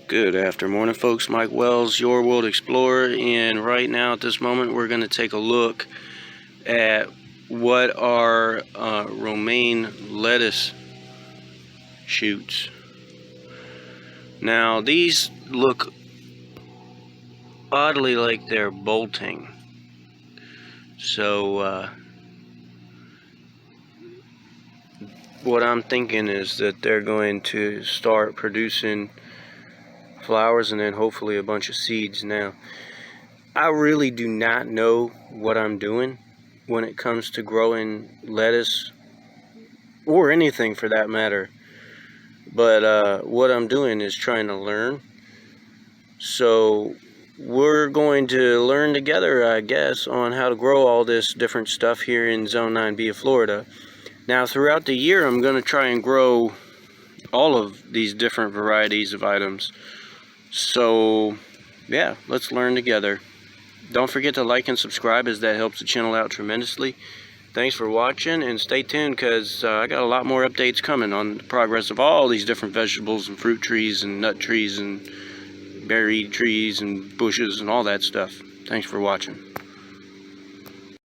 Good afternoon, folks. Mike Wells, your World Explorer, and right now at this moment we're going to take a look at what are romaine lettuce shoots. Now these look oddly like they're bolting, so what I'm thinking is that they're going to start producing flowers and then hopefully a bunch of seeds. Now, I really do not know what I'm doing when it comes to growing lettuce or anything for that matter, but what I'm doing is trying to learn. So we're going to learn together, I guess, on how to grow all this different stuff here in Zone 9B of Florida. Now throughout the year I'm going to try and grow all of these different varieties of items. So yeah, let's learn together. Don't forget to like and subscribe, as that helps the channel out tremendously. Thanks for watching, and stay tuned because I got a lot more updates coming on the progress of all these different vegetables and fruit trees and nut trees and berry trees and bushes and all that stuff. Thanks for watching.